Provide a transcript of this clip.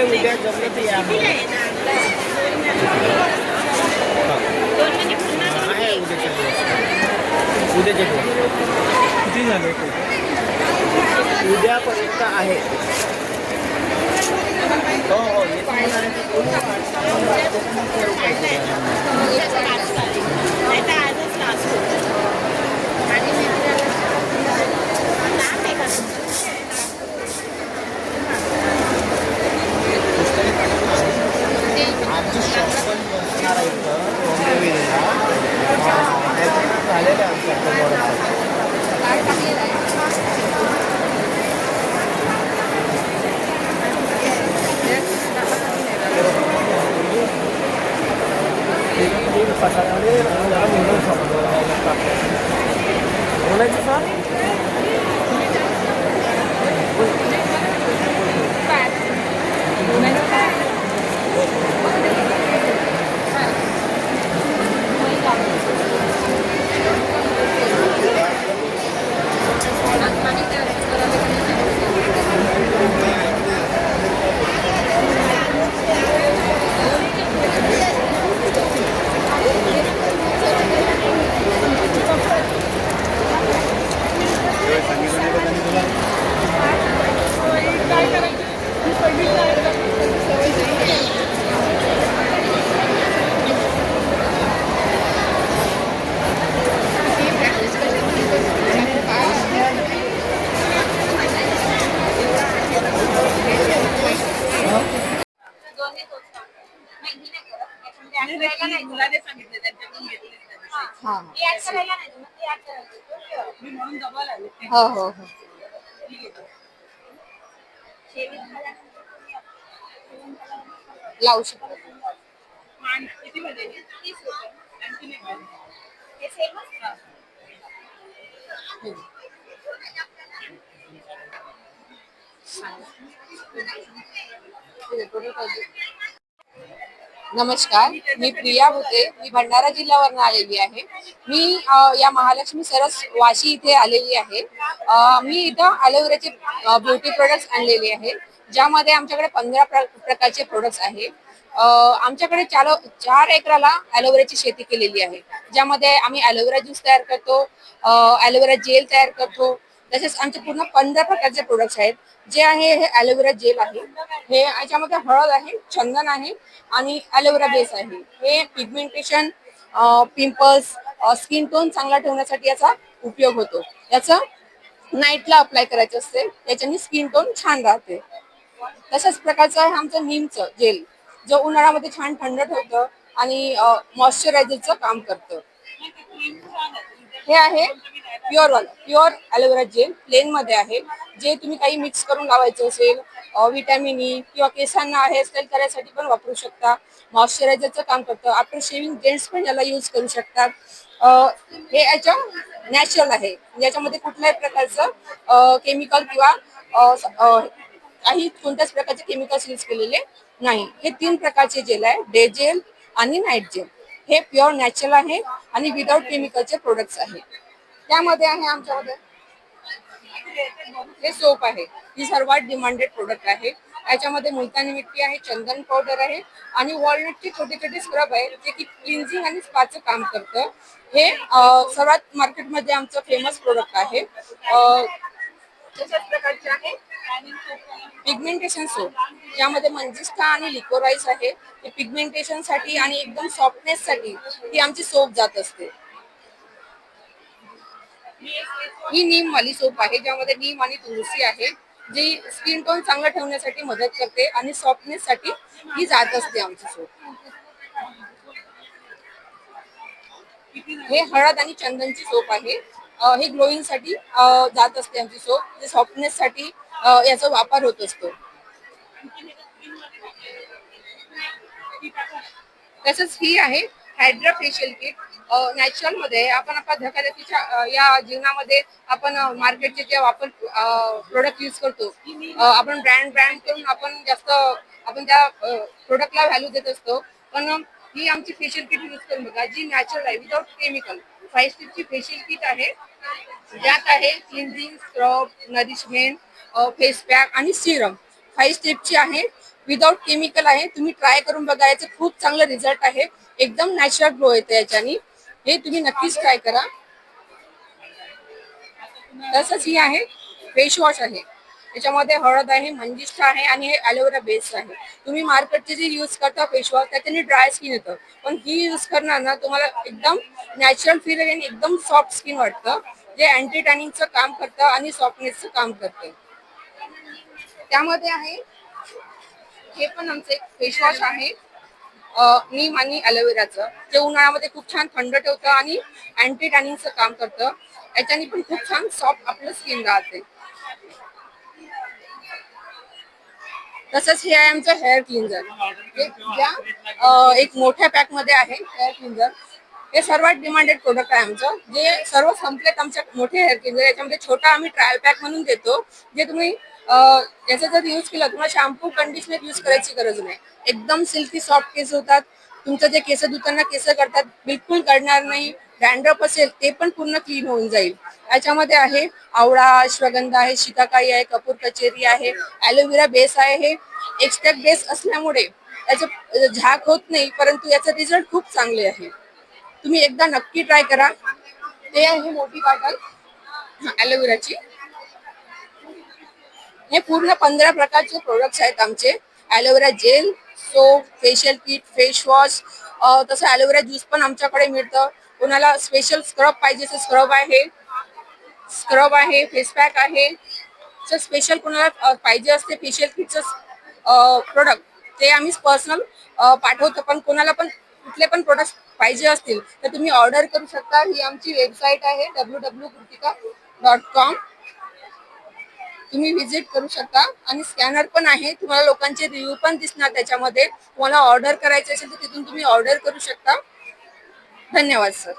उद्या जमलं तर या. आहे उद्याच्या दिवस. उद्याच्या दिवस किती झाले? उद्यापर्यंत आहे. हो हो आमची शॉप पण बसणार आहे इथं डोंबिवलीला. झालेलं आहे बोलायचं सर. हो हो हो लावू शकतो. नमस्कार, मी प्रिया भुते. मी भंडारा जिल्ह्यावरून आलेली आहे. मी या महालक्ष्मी सरस वाशी इथे आलेली आहे. मी इथं ॲलोवेराचे ब्युटी प्रोडक्ट्स आणलेले आहे, ज्यामध्ये आमच्याकडे 15 प्रकारचे प्रोडक्ट्स आहे. आमच्याकडे 4 एकराला ॲलोवेराची शेती केलेली आहे, ज्यामध्ये आम्ही ॲलोवेरा ज्यूस तयार करतो, ॲलोवेरा जेल तयार करतो. तसेच आमचे पूर्ण 15 प्रकारचे प्रोडक्ट्स आहेत. जे आहे हे ॲलोवेरा जेल आहे, हे याच्यामध्ये हळद आहे, चंदन आहे आणि ॲलोवेरा बेस आहे. हे पिगमेंटेशन, पिंपल्स, स्किन टोन चांगला ठेवण्यासाठी याचा उपयोग होतो. याचं नाईटला अप्लाय करायचं असते, याच्याने स्किन टोन छान राहते. तशाच प्रकारचं आहे आमचं नीमचं जेल, जो उन्हाळ्यामध्ये छान थंड ठेवतं आणि मॉइश्चरायझरचं काम करतं. हे आहे प्युअर ॲलोवेरा जेल, प्लेन मध्ये आहे. जे तुम्ही काही मिक्स करून लावायचं असेल, विटॅमिन ई किंवा केसांना हेअरस्टाईल करायसाठी पण वापरू शकता. मॉइश्चरायझरचं काम करतं. आफ्टर शेविंग जेंट्स पण याला यूज करू शकतात. हे याच्या नॅचरल आहे, याच्यामध्ये कुठल्याही प्रकारचं केमिकल किंवा काही कोणत्याच प्रकारचे केमिकल्स यूज केलेले नाही. हे 3 प्रकारचे जेल आहे, डे जेल आणि नाईट जेल. हे प्युअर नॅचरल आहे आणि विदाउट केमिकलचे प्रोडक्ट्स आहे. त्यामध्ये आहे आमच्यामध्ये हे सोप आहे, ही सर्वात डिमांडेड प्रोडक्ट आहे. याच्यामध्ये मुलतानी मिट्टी आहे, चंदन पावडर आहे आणि वॉलनटचे छोटे छोटे स्क्रब आहे, जे की क्लिन्झिंग आणि स्पाचं काम करतं. हे सर्वात मार्केटमध्ये आमचं फेमस प्रोडक्ट आहे. तशाच प्रकारचे आहे पिगमेंटेशन सोप, यामध्ये मंजिस्टा आणि लिकोराइस आहे. हे पिगमेंटेशन साठी आणि एकदम सॉफ्टनेस साठी ही आमची सोप जात असते. ही नीम वाली सोप आहे, ज्यामध्ये नीम आणि तुळसी आहे, जी स्किन टोन चांगलं ठेवण्यासाठी मदत करते आणि सॉफ्टनेस साठी ही जात असते आमची सोप. हे हळद आणि चंदनची सोप आहे. हे ग्लोईंग साठी जात असते आमची सोप, जे सॉफ्टनेस साठी याचा वापर होत असतो. तसंच ही आहे हायड्रा फेशियल किट. नॅचरल मध्ये आपण आपल्या धकाधकीच्या या जीवनामध्ये आपण मार्केटचे जे वापर प्रोडक्ट यूज करतो, आपण ब्रँड करून आपण जास्त आपण त्या प्रोडक्टला व्हॅल्यू देत असतो. पण ही आमची फेशियल किट यूज करून बघा, जी नॅचरल आहे, विदाउट केमिकल. 5 स्टेपची फेशियल किट आहे, ज्यात आहे cleansing, scrub, nourishment, face pack आणि सिरम. 5 स्टेपची आहे. विदाउट केमिकल आहे. तुम्ही ट्राय करून बघा, याचे खूप चांगला रिझल्ट आहे. एकदम नॅचरल ग्लो येते याच्यानी. हे तुम्ही नक्कीच ट्राय करा. तसंच ही आहे फेस वॉश आहे. त्याच्यामध्ये हळद आहे, मंजिष्ठा आहे आणि हे ॲलोवेरा बेस्ड आहे. तुम्ही मार्केटचे जे यूज करता फेस वॉश त्याच्याने ड्राय स्किन येतं, पण ही यूज करणार ना तुम्हाला एकदम नॅचरल फील आणि एकदम सॉफ्ट स्किन वाटतं, जे अँटी टॅनिंगचं काम करतं आणि सॉफ्टनेसचं काम करतं. त्यामध्ये आहे हे पण आमचं एक फेस वॉश आहे, नीम आणि ॲलोवेराचं, जे उन्हाळ्यामध्ये खूप छान थंड ठेवतं आणि अँटी टॅनिंगचं काम करतं. याच्याने पण खूप छान सॉफ्ट आपलं स्किन राहते. तसंच हे आहे आमचं हेअर क्लिन्झर. हे ज्या एक मोठ्या पॅक मध्ये आहे हेअर क्लिन्झर. हे सर्वात डिमांडेड प्रोडक्ट आहे आमचं, जे सर्व संपलेत आमच्या मोठे हेअर क्लिन्झर. याच्यामध्ये छोटा आम्ही ट्रायल पॅक म्हणून देतो, जे तुम्ही याचा जर यूज केला तुम्हाला शॅम्पू कंडिशनर यूज करायची गरज नाही. एकदम सिल्की सॉफ्ट केस होतात. तुमचं जे केस धुताना केस करतात बिलकुल करणार नाही. डॅन्ड्रफ असेल ते पण पूर्ण क्लीन होऊन जाईल. याच्यामध्ये आहे आवळा, अश्वगंधा आहे, शिकाकाई आहे, कपूर कचेरी आहे, ॲलोवेरा बेस आहे. हे एक्स्ट्रॅक्ट बेस असल्यामुळे याचं झाक होत नाही, परंतु याचा रिझल्ट खूप चांगले आहे. तुम्ही एकदा नक्की ट्राय करा. ते आहे मोठी बॉटल ॲलोवेराची. हे पूर्ण 15 प्रकारचे प्रोडक्ट्स आहेत आमचे. Aloe vera gel, soap, facial kit, face wash, तसं ॲलोवेरा ज्यूस पण आमच्याकडे मिळतं. कोणाला स्पेशल स्क्रब पाहिजे तर स्क्रब आहे, फेस पॅक आहे. जर स्पेशल कोणाला पाहिजे असते फेशियल किटचं प्रोडक्ट, ते आम्ही पर्सनल पाठवतो. पण कोणाला पण कुठले पण प्रोडक्ट पाहिजे असतील तर तुम्ही ऑर्डर करू शकता. ही आमची वेबसाईट आहे www.kritika.com. तुम्ही विजिट करू शकता आणि स्कॅनर पण आहे. तुम्हाला लोकांचे रिव्ह्यू पण दिसणार त्याच्यामध्ये. तुम्हाला ऑर्डर करायचे असेल तर तिथून तुम्ही ऑर्डर करू शकता. धन्यवाद सर.